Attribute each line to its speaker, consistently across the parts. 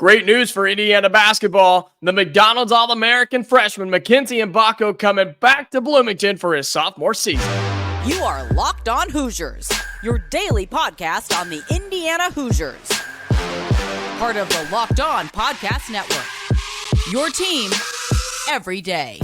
Speaker 1: Great news for Indiana basketball. The McDonald's All-American freshman Mackenzie Mgbako coming back to Bloomington for his sophomore season.
Speaker 2: You are Locked On Hoosiers, your daily podcast on the Indiana Hoosiers. Part of the Locked On Podcast Network. Your team every day.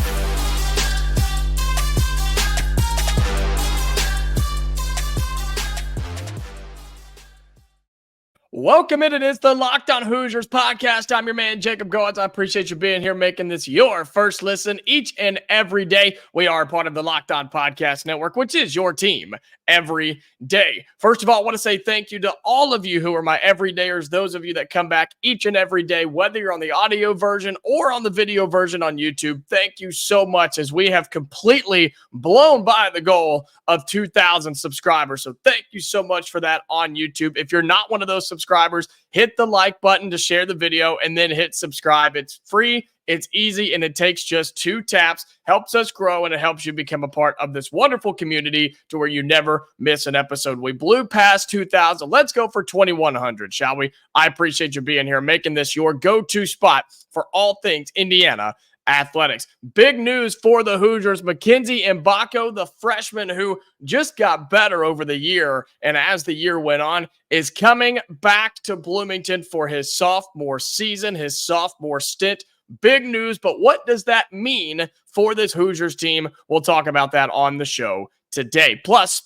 Speaker 1: Welcome in. It is the Locked On Hoosiers podcast. I'm your man, Jacob Goins. I appreciate you being here, making this your first listen each and every day. We are part of the Locked On Podcast Network, which is your team every day. First of all, I want to say thank you to all of you who are my everydayers, those of you that come back each and every day, whether you're on the audio version or on the video version on YouTube. Thank you so much, as we have completely blown by the goal of 2,000 subscribers. So thank you so much for that on YouTube. If you're not one of those subscribers, hit the like button to share the video and then hit subscribe. It's free, it's easy, and it takes just 2 taps. Helps us grow, and it helps you become a part of this wonderful community to where you never miss an episode. We blew past 2,000. Let's go for 2,100, shall we? I appreciate you being here, making this your go-to spot for all things Indiana athletics. Big news for the Hoosiers. Mackenzie Mgbako, the freshman who just got better over the year, and as the year went on, is coming back to Bloomington for his sophomore season, his sophomore stint. Big news, but what does that mean for this Hoosiers team? We'll talk about that on the show today. Plus,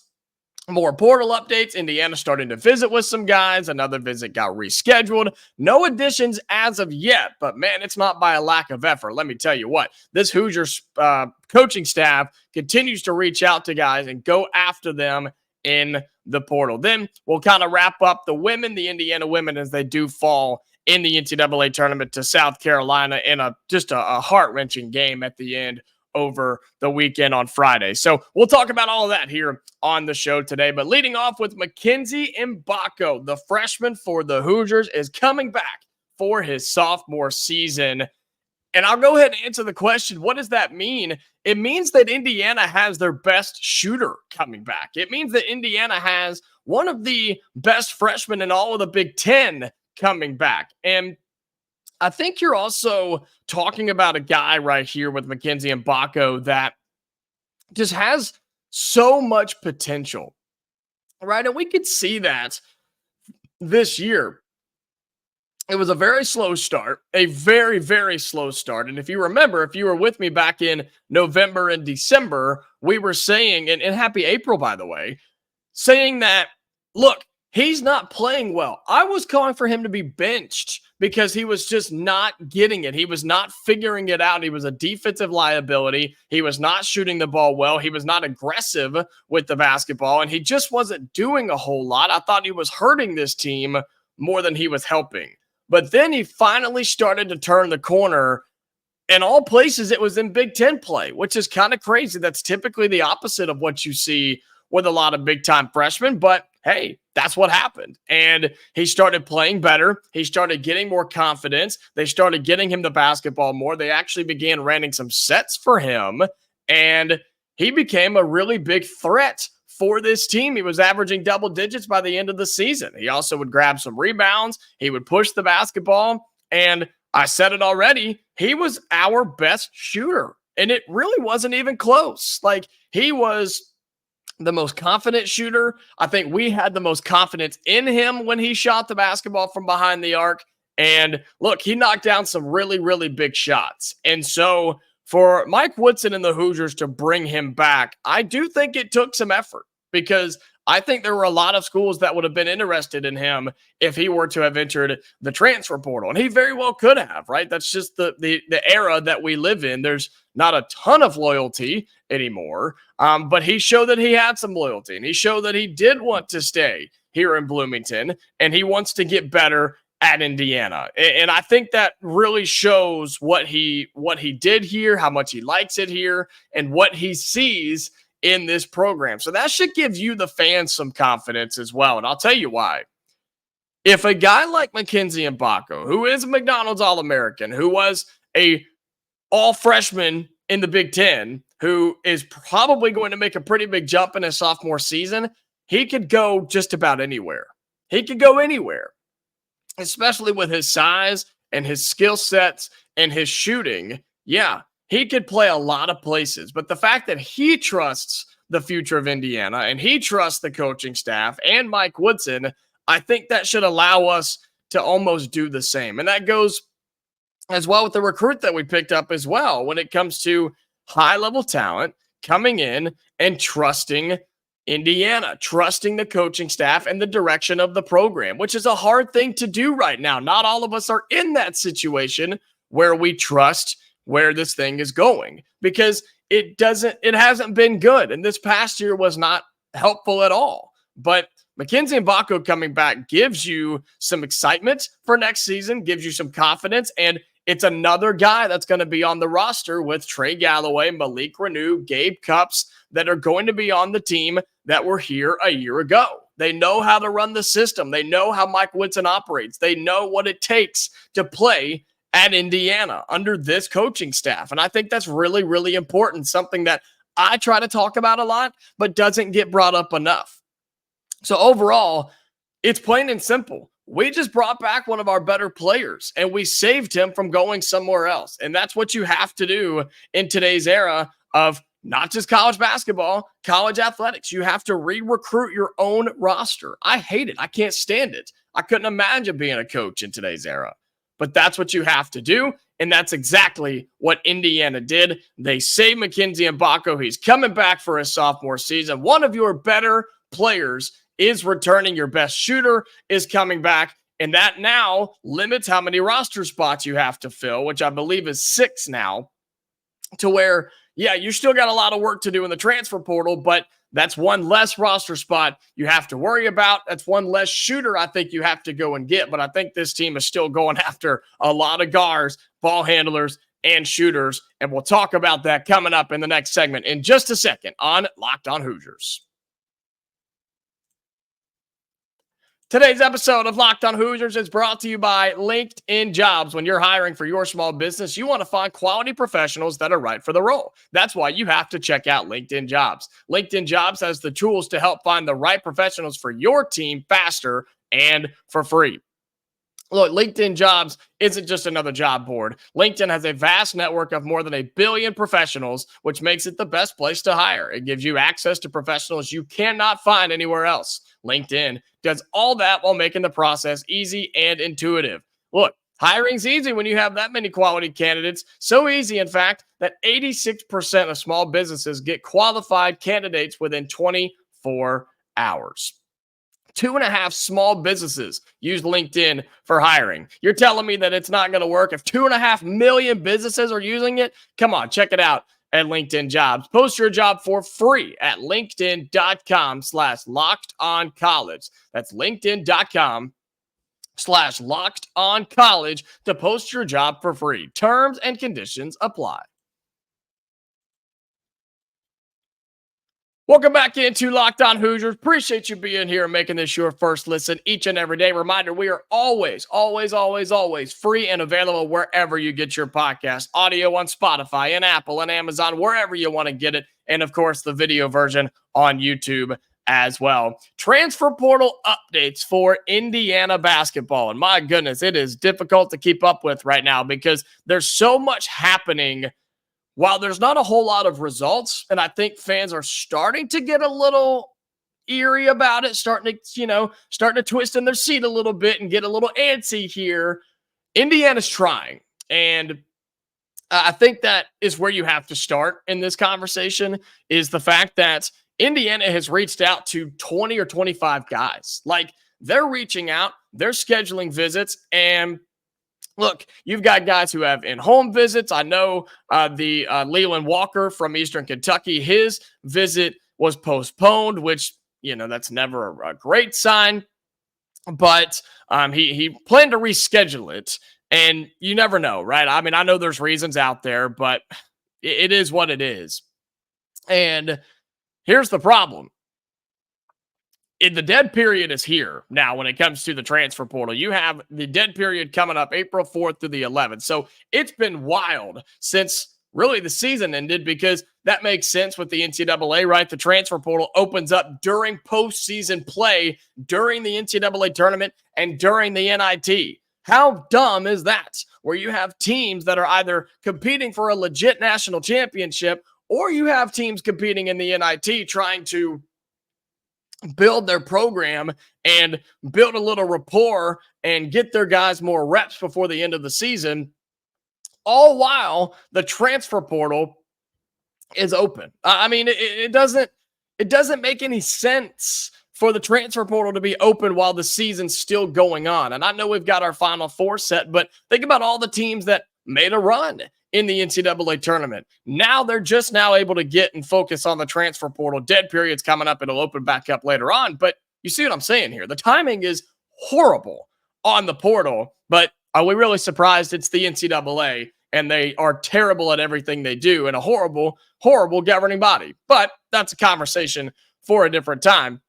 Speaker 1: more portal updates. Indiana starting to visit with some guys. Another visit got rescheduled. No additions as of yet, but man, it's not by a lack of effort. Let me tell you what, this Hoosiers coaching staff continues to reach out to guys and go after them in the portal. Then we'll kind of wrap up the Indiana women, as they do fall in the NCAA tournament to South Carolina in just a heart-wrenching game at the end over the weekend on Friday. So we'll talk about all of that here on the show today. But leading off with Mackenzie Mgbako, the freshman for the Hoosiers, is coming back for his sophomore season. And I'll go ahead and answer the question, what does that mean? It means that Indiana has their best shooter coming back. It means that Indiana has one of the best freshmen in all of the Big Ten coming back. And I think you're also talking about a guy right here with Mackenzie Mgbako that just has so much potential, right? And we could see that this year. It was a very slow start, a very, very slow start. And if you remember, if you were with me back in November and December, we were saying, and happy April, by the way, saying that, look, he's not playing well. I was calling for him to be benched because he was just not getting it. He was not figuring it out. He was a defensive liability. He was not shooting the ball well. He was not aggressive with the basketball, and he just wasn't doing a whole lot. I thought he was hurting this team more than he was helping. But then he finally started to turn the corner. In all places, it was in Big Ten play, which is kind of crazy. That's typically the opposite of what you see with a lot of big-time freshmen, but hey, that's what happened. And he started playing better. He started getting more confidence. They started getting him the basketball more. They actually began running some sets for him, and he became a really big threat for this team. He was averaging double digits by the end of the season. He also would grab some rebounds. He would push the basketball, and I said it already, he was our best shooter, and it really wasn't even close. Like, he was the most confident shooter. I think we had the most confidence in him when he shot the basketball from behind the arc. And look, he knocked down some really, really big shots. And so for Mike Woodson and the Hoosiers to bring him back, I do think it took some effort, because I think there were a lot of schools that would have been interested in him if he were to have entered the transfer portal. And he very well could have, right? That's just the era that we live in. There's not a ton of loyalty anymore, but he showed that he had some loyalty, and he showed that he did want to stay here in Bloomington, and he wants to get better at Indiana. And I think that really shows what he did here, how much he likes it here, and what he sees in this program. So that should give you, the fans, some confidence as well. And I'll tell you why. If a guy like Mackenzie Mgbako, who is a McDonald's All-American, who was a all-freshman in the Big Ten, who is probably going to make a pretty big jump in his sophomore season, he could go just about anywhere. He could go anywhere, especially with his size and his skill sets and his shooting, yeah, he could play a lot of places. But the fact that he trusts the future of Indiana and he trusts the coaching staff and Mike Woodson, I think that should allow us to almost do the same. And that goes as well with the recruit that we picked up as well when it comes to high-level talent coming in and trusting Indiana, trusting the coaching staff and the direction of the program, which is a hard thing to do right now. Not all of us are in that situation where we trust where this thing is going because it hasn't been good. And this past year was not helpful at all. But Mackenzie Mgbako coming back gives you some excitement for next season, gives you some confidence, and it's another guy that's going to be on the roster with Trey Galloway, Malik, Reneau, Gabe Cups that are going to be on the team that were here a year ago. They know how to run the system. They know how Mike Woodson operates. They know what it takes to play at Indiana under this coaching staff. And I think that's really, really important, something that I try to talk about a lot, but doesn't get brought up enough. So overall, it's plain and simple. We just brought back one of our better players and we saved him from going somewhere else. And that's what you have to do in today's era of not just college basketball, college athletics. You have to re-recruit your own roster. I hate it. I can't stand it. I couldn't imagine being a coach in today's era. But that's what you have to do. And that's exactly what Indiana did. They saved Mackenzie Mgbako. He's coming back for his sophomore season. One of your better players is returning. Your best shooter is coming back. And that now limits how many roster spots you have to fill, which I believe is 6 now, to where, yeah, you still got a lot of work to do in the transfer portal, but that's one less roster spot you have to worry about. That's one less shooter I think you have to go and get. But I think this team is still going after a lot of guards, ball handlers, and shooters. And we'll talk about that coming up in the next segment in just a second on Locked On Hoosiers. Today's episode of Locked On Hoosiers is brought to you by LinkedIn Jobs. When you're hiring for your small business, you want to find quality professionals that are right for the role. That's why you have to check out LinkedIn Jobs. LinkedIn Jobs has the tools to help find the right professionals for your team faster and for free. Look, LinkedIn Jobs isn't just another job board. LinkedIn has a vast network of more than 1 billion professionals, which makes it the best place to hire. It gives you access to professionals you cannot find anywhere else. LinkedIn does all that while making the process easy and intuitive. Look, hiring's easy when you have that many quality candidates. So easy, in fact, that 86% of small businesses get qualified candidates within 24 hours. 2.5 small businesses use LinkedIn for hiring. You're telling me that it's not going to work if 2.5 million businesses are using it? Come on, check it out at LinkedIn Jobs. Post your job for free at linkedin.com/lockedoncollege. That's linkedin.com/lockedoncollege to post your job for free. Terms and conditions apply. Welcome back into Locked On Hoosiers. Appreciate you being here and making this your first listen each and every day. Reminder, we are always free and available wherever you get your podcast. Audio on Spotify and Apple and Amazon, wherever you want to get it. And, of course, the video version on YouTube as well. Transfer portal updates for Indiana basketball. And, my goodness, it is difficult to keep up with right now because there's so much happening. While there's not a whole lot of results, and I think fans are starting to get a little eerie about it, starting to twist in their seat a little bit and get a little antsy here, Indiana's trying. And I think that is where you have to start in this conversation, is the fact that Indiana has reached out to 20 or 25 guys. Like, they're reaching out, they're scheduling visits, and look, you've got guys who have in-home visits. I know the Leland Walker from Eastern Kentucky, his visit was postponed, which, that's never a great sign. But he planned to reschedule it, and you never know, right? I mean, I know there's reasons out there, but it is what it is. And here's the problem. The dead period is here now when it comes to the transfer portal. You have the dead period coming up April 4th through the 11th. So it's been wild since really the season ended, because that makes sense with the NCAA, right? The transfer portal opens up during postseason play, during the NCAA tournament, and during the NIT. How dumb is that? Where you have teams that are either competing for a legit national championship, or you have teams competing in the NIT trying to build their program and build a little rapport and get their guys more reps before the end of the season, all while the transfer portal is open. I mean, it doesn't make any sense for the transfer portal to be open while the season's still going on. And I know we've got our Final Four set, but think about all the teams that made a run in the NCAA tournament. Now they're just now able to get and focus on the transfer portal. Dead period's coming up. It'll open back up later on. But you see what I'm saying here? The timing is horrible on the portal, but are we really surprised? It's the NCAA, and they are terrible at everything they do, and a horrible, horrible governing body. But that's a conversation for a different time.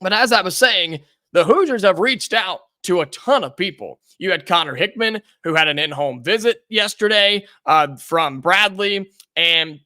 Speaker 1: But as I was saying, the Hoosiers have reached out to a ton of people. You had Connor Hickman, who had an in-home visit yesterday from Bradley. And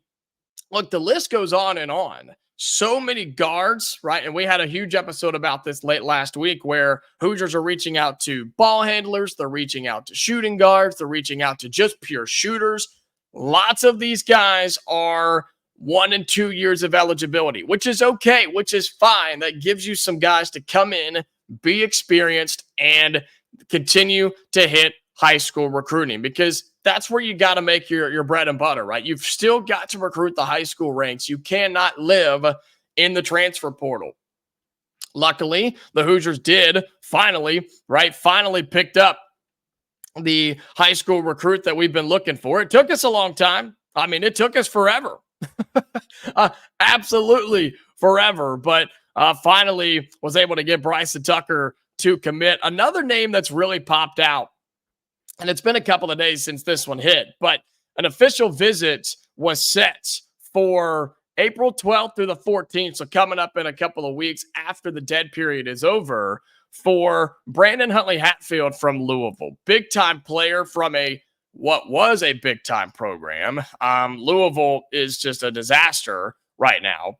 Speaker 1: look, the list goes on and on. So many guards, right? And we had a huge episode about this late last week where Hoosiers are reaching out to ball handlers. They're reaching out to shooting guards. They're reaching out to just pure shooters. Lots of these guys are 1 and 2 years of eligibility, which is okay, which is fine. That gives you some guys to come in, be experienced, and continue to hit high school recruiting, because that's where you got to make your bread and butter, right? You've still got to recruit the high school ranks. You cannot live in the transfer portal. Luckily, the Hoosiers did finally picked up the high school recruit that we've been looking for. It took us a long time. I mean, it took us forever. Absolutely forever, but finally was able to get Bryson Tucker to commit. Another name that's really popped out, and it's been a couple of days since this one hit, but an official visit was set for April 12th through the 14th, so coming up in a couple of weeks after the dead period is over, for Brandon Huntley Hatfield from Louisville. Big-time player from what was a big-time program. Louisville is just a disaster right now.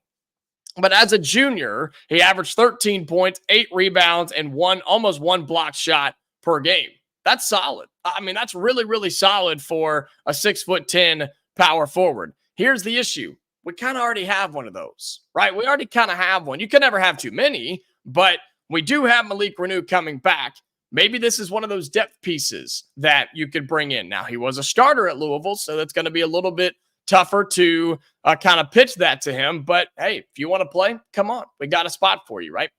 Speaker 1: But as a junior, he averaged 13 points, 8 rebounds, and almost one block shot per game. That's solid. I mean, that's really, really solid for a 6'10" power forward. Here's the issue. We kind of already have one of those, right? We already kind of have one. You can never have too many, but we do have Malik Reneau coming back. Maybe this is one of those depth pieces that you could bring in. Now, he was a starter at Louisville, so that's going to be a little bit tougher to kind of pitch that to him. But, hey, if you want to play, come on. We got a spot for you, right?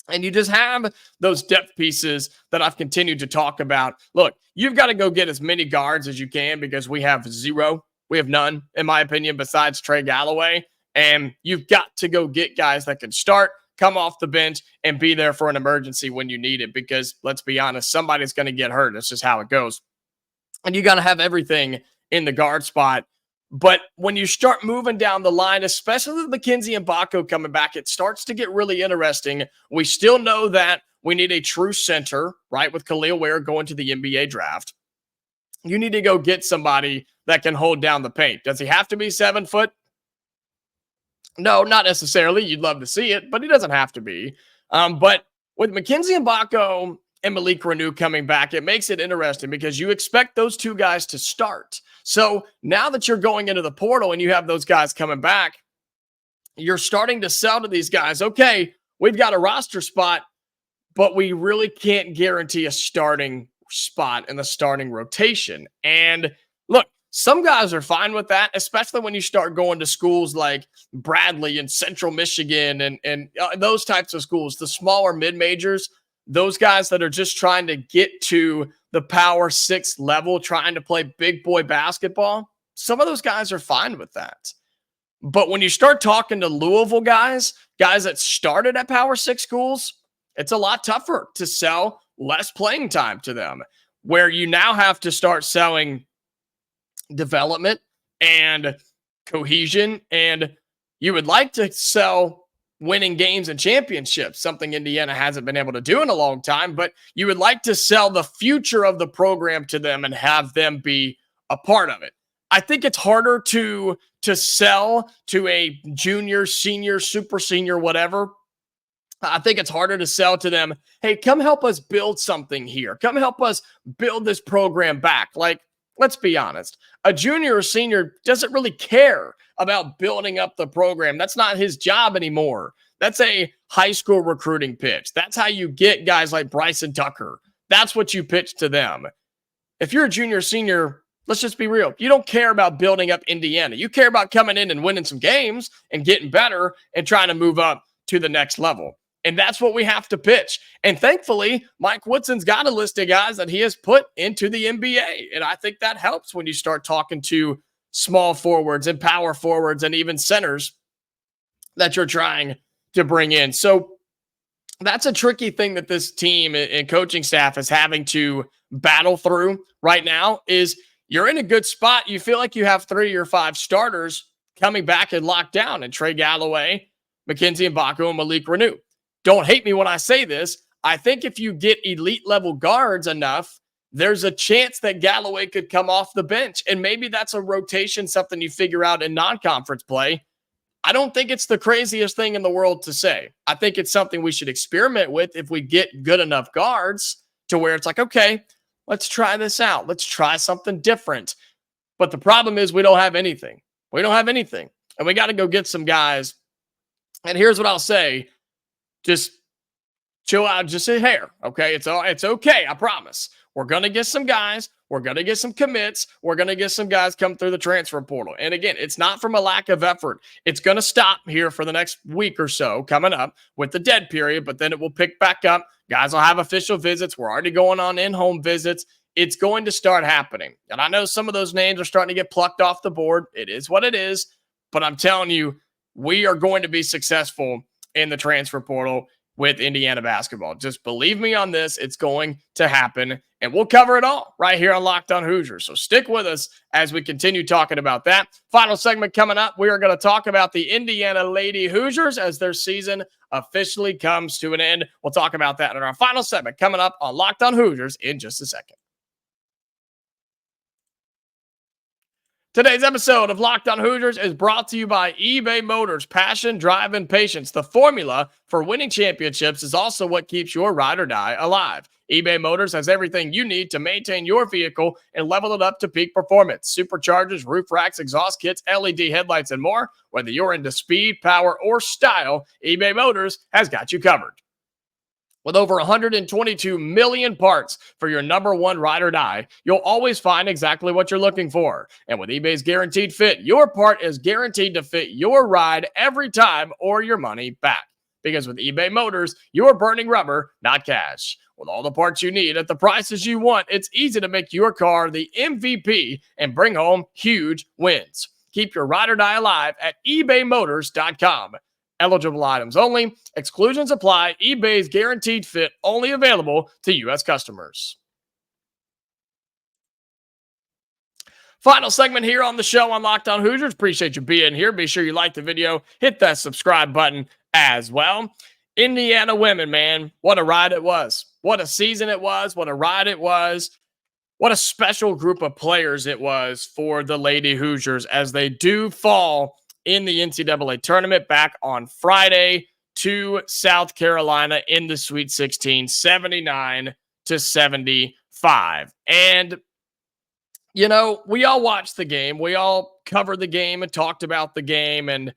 Speaker 1: And you just have those depth pieces that I've continued to talk about. Look, you've got to go get as many guards as you can, because we have zero. We have none, in my opinion, besides Trey Galloway. And you've got to go get guys that can start, come off the bench, and be there for an emergency when you need it, because let's be honest, somebody's going to get hurt. That's just how it goes. And you got to have everything in the guard spot. But when you start moving down the line, especially with Mackenzie Mgbako coming back, it starts to get really interesting. We still know that we need a true center, right, with Kel'el Ware going to the NBA draft. You need to go get somebody that can hold down the paint. Does he have to be 7 foot? No, not necessarily. You'd love to see it, but he doesn't have to be. But with Mackenzie Mgbako and Malik Reneau coming back, it makes it interesting because you expect those two guys to start. So now that you're going into the portal and you have those guys coming back, you're starting to sell to these guys, okay, we've got a roster spot, but we really can't guarantee a starting spot in the starting rotation. And look, some guys are fine with that, especially when you start going to schools like Bradley and Central Michigan and those types of schools, the smaller mid-majors, those guys that are just trying to get to the Power 6 level, trying to play big boy basketball. Some of those guys are fine with that. But when you start talking to Louisville guys that started at Power 6 schools, it's a lot tougher to sell less playing time to them, where you now have to start selling development and cohesion, and you would like to sell winning games and championships, something Indiana hasn't been able to do in a long time, but you would like to sell the future of the program to them and have them be a part of it. I think it's harder to sell to a junior, senior, super senior, whatever, I think it's harder to sell to them, hey, come help us build something here. Come help us build this program back. Like, let's be honest. A junior or senior doesn't really care about building up the program. That's not his job anymore. That's a high school recruiting pitch. That's how you get guys like Bryson Tucker. That's what you pitch to them. If you're a junior or senior, let's just be real. You don't care about building up Indiana. You care about coming in and winning some games and getting better and trying to move up to the next level. And that's what we have to pitch. And thankfully, Mike Woodson's got a list of guys that he has put into the NBA. And I think that helps when you start talking to small forwards and power forwards and even centers that you're trying to bring in. So that's a tricky thing that this team and coaching staff is having to battle through right now is you're in a good spot. You feel like you have 3 or 5 starters coming back and locked down, and Trey Galloway, Mackenzie Mgbako, and Malik Reneau. Don't hate me when I say this. I think if you get elite level guards enough, there's a chance that Galloway could come off the bench. And maybe that's a rotation, something you figure out in non-conference play. I don't think it's the craziest thing in the world to say. I think it's something we should experiment with if we get good enough guards to where it's like, okay, let's try this out. Let's try something different. But the problem is we don't have anything. We don't have anything. And we got to go get some guys. And here's what I'll say. Just chill out, just sit here, okay? It's okay, I promise. We're going to get some guys. We're going to get some commits. We're going to get some guys come through the transfer portal. And again, it's not from a lack of effort. It's going to stop here for the next week or so coming up with the dead period, but then it will pick back up. Guys will have official visits. We're already going on in-home visits. It's going to start happening. And I know some of those names are starting to get plucked off the board. It is what it is. But I'm telling you, we are going to be successful in the transfer portal with Indiana basketball. Just believe me on this. It's going to happen, and we'll cover it all right here on Locked On Hoosiers. So stick with us as we continue talking about that. Final segment coming up, we are going to talk about the Indiana Lady Hoosiers as their season officially comes to an end. We'll talk about that in our final segment coming up on Locked On Hoosiers in just a second. Today's episode of Locked On Hoosiers is brought to you by eBay Motors. Passion, drive, and patience. The formula for winning championships is also what keeps your ride or die alive. eBay Motors has everything you need to maintain your vehicle and level it up to peak performance. Superchargers, roof racks, exhaust kits, LED headlights, and more. Whether you're into speed, power, or style, eBay Motors has got you covered. With over 122 million parts for your number one ride or die, you'll always find exactly what you're looking for. And with eBay's Guaranteed Fit, your part is guaranteed to fit your ride every time or your money back. Because with eBay Motors, you're burning rubber, not cash. With all the parts you need at the prices you want, it's easy to make your car the MVP and bring home huge wins. Keep your ride or die alive at ebaymotors.com. Eligible items only. Exclusions apply. eBay's Guaranteed Fit only available to U.S. customers. Final segment here on the show on Locked On Hoosiers. Appreciate you being here. Be sure you like the video. Hit that subscribe button as well. Indiana women, man. What a ride it was. What a season it was. What a ride it was. What a special group of players it was for the Lady Hoosiers as they do fall in the NCAA tournament back on Friday to South Carolina in the Sweet 16, 79-75. And, you know, we all watched the game. We all covered the game and talked about the game. And,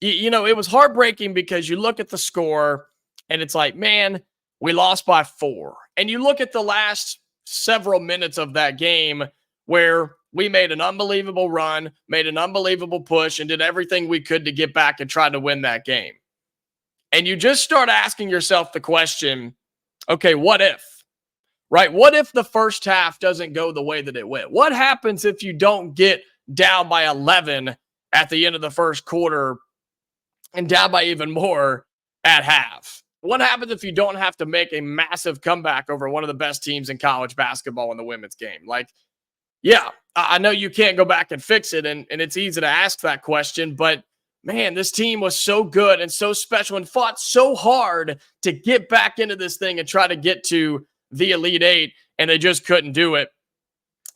Speaker 1: you know, it was heartbreaking because you look at the score and it's like, man, we lost by 4. And you look at the last several minutes of that game where we made an unbelievable run, made an unbelievable push, and did everything we could to get back and try to win that game. And you just start asking yourself the question, okay, what if? Right? What if the first half doesn't go the way that it went? What happens if you don't get down by 11 at the end of the first quarter and down by even more at half? What happens if you don't have to make a massive comeback over one of the best teams in college basketball in the women's game? Like, yeah, I know you can't go back and fix it, and it's easy to ask that question, but man, this team was so good and so special and fought so hard to get back into this thing and try to get to the Elite Eight, and they just couldn't do it.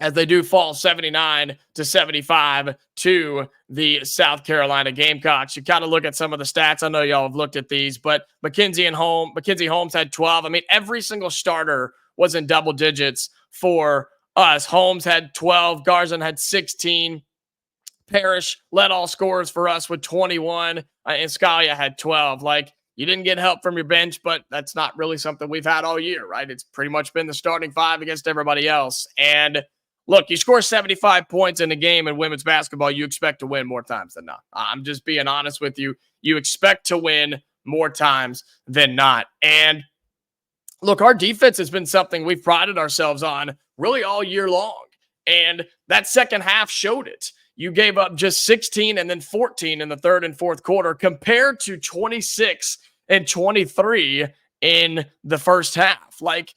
Speaker 1: as they do fall 79-75 to the South Carolina Gamecocks. You kind of look at some of the stats. I know y'all have looked at these, but Mackenzie Holmes had 12. I mean, every single starter was in double digits for us. Holmes had 12. Garzon had 16. Parrish led all scorers for us with 21. And Scalia had 12. Like, you didn't get help from your bench, but that's not really something we've had all year, right? It's pretty much been the starting five against everybody else. And look, you score 75 points in a game in women's basketball, you expect to win more times than not. I'm just being honest with you. You expect to win more times than not. And look, our defense has been something we've prided ourselves on really all year long. And that second half showed it. You gave up just 16 and then 14 in the third and fourth quarter compared to 26 and 23 in the first half. Like,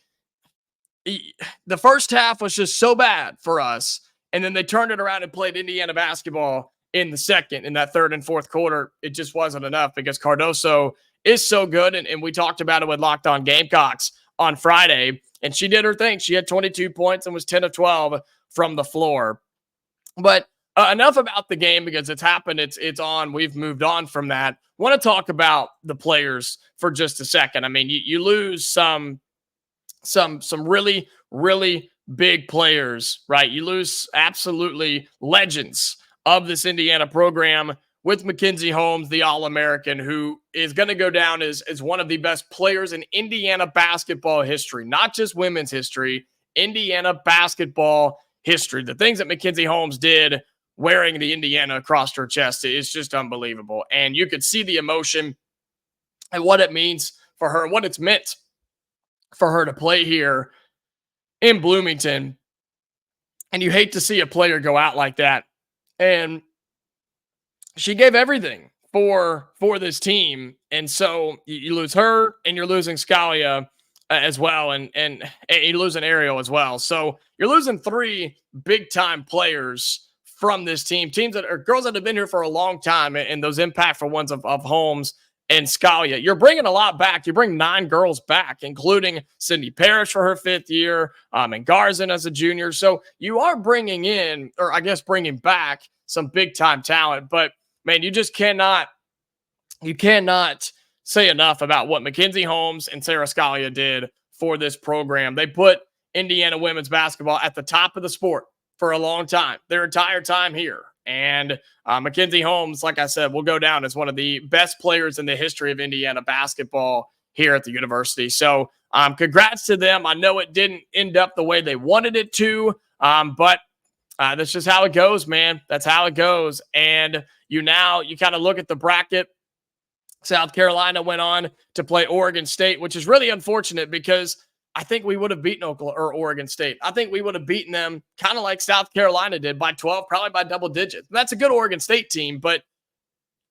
Speaker 1: the first half was just so bad for us, and then they turned it around and played Indiana basketball in the second. In that third and fourth quarter, it just wasn't enough because Cardoso is so good, and we talked about it with Locked On Gamecocks on Friday, and she did her thing. She had 22 points and was 10 of 12 from the floor. But enough about the game because it's happened. It's on. We've moved on from that. Want to talk about the players for just a second. I mean, you lose some really, really big players, right? You lose absolutely legends of this Indiana program with Mackenzie Holmes, the All-American, who is going to go down as one of the best players in Indiana basketball history, not just women's history, Indiana basketball history. The things that Mackenzie Holmes did wearing the Indiana across her chest is just unbelievable. And you could see the emotion and what it means for her, what it's meant for her to play here in Bloomington. And you hate to see a player go out like that. And she gave everything for this team. And so you lose her and you're losing Scalia as well. And you're losing Ariel as well. So you're losing three big time players from this team, teams that are girls that have been here for a long time, and those impactful ones of Holmes and Scalia. You're bringing a lot back. You bring 9 girls back, including Cindy Parrish for her 5th year, and Garzon as a junior. So you are bringing in, or I guess bringing back, some big-time talent. But, man, you cannot say enough about what Mackenzie Holmes and Sarah Scalia did for this program. They put Indiana women's basketball at the top of the sport for a long time, their entire time here. And Mackenzie Holmes, like I said, will go down as one of the best players in the history of Indiana basketball here at the university. So congrats to them. I know it didn't end up the way they wanted it to, but that's just how it goes, man. That's how it goes. And you kind of look at the bracket. South Carolina went on to play Oregon State, which is really unfortunate because I think we would have beaten Oregon State. I think we would have beaten them kind of like South Carolina did by 12, probably by double digits. And that's a good Oregon State team, but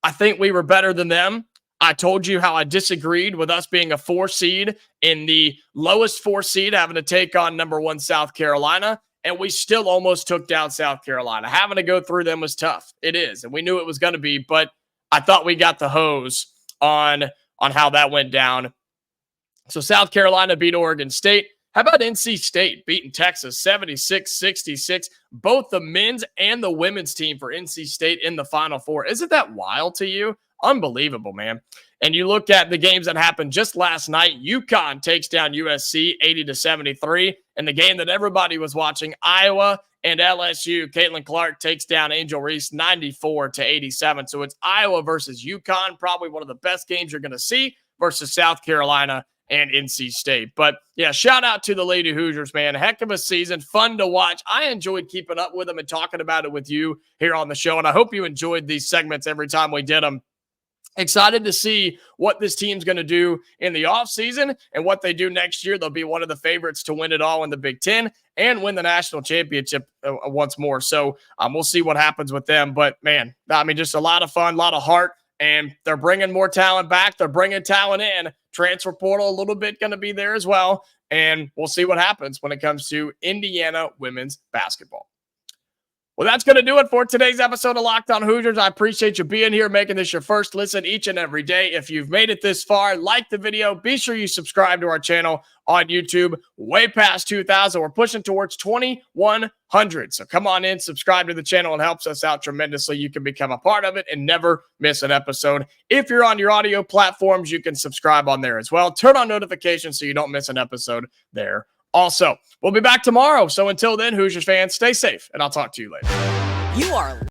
Speaker 1: I think we were better than them. I told you how I disagreed with us being a 4 seed in the lowest 4 seed, having to take on number 1 South Carolina, and we still almost took down South Carolina. Having to go through them was tough. It is, and we knew it was going to be, but I thought we got the hose on how that went down. So South Carolina beat Oregon State. How about NC State beating Texas 76-66? Both the men's and the women's team for NC State in the Final Four. Isn't that wild to you? Unbelievable, man. And you look at the games that happened just last night. UConn takes down USC 80-73. And the game that everybody was watching, Iowa and LSU, Caitlin Clark takes down Angel Reese 94-87. So it's Iowa versus UConn, probably one of the best games you're going to see, versus South Carolina and NC State. But yeah, shout out to the Lady Hoosiers, man. Heck of a season. Fun to watch. I enjoyed keeping up with them and talking about it with you here on the show. And I hope you enjoyed these segments every time we did them. Excited to see what this team's going to do in the offseason and what they do next year. They'll be one of the favorites to win it all in the Big Ten and win the national championship once more. So we'll see what happens with them. But, man, I mean, just a lot of fun, a lot of heart. And they're bringing more talent back. They're bringing talent in. Transfer portal a little bit going to be there as well. And we'll see what happens when it comes to Indiana women's basketball. Well, that's going to do it for today's episode of Locked On Hoosiers. I appreciate you being here, making this your first listen each and every day. If you've made it this far, like the video, be sure you subscribe to our channel on YouTube. Way past 2,000. We're pushing towards 2,100. So come on in, subscribe to the channel. It helps us out tremendously. You can become a part of it and never miss an episode. If you're on your audio platforms, you can subscribe on there as well. Turn on notifications so you don't miss an episode there. Also, we'll be back tomorrow. So until then, Hoosiers fans, stay safe, and I'll talk to you later.
Speaker 2: You are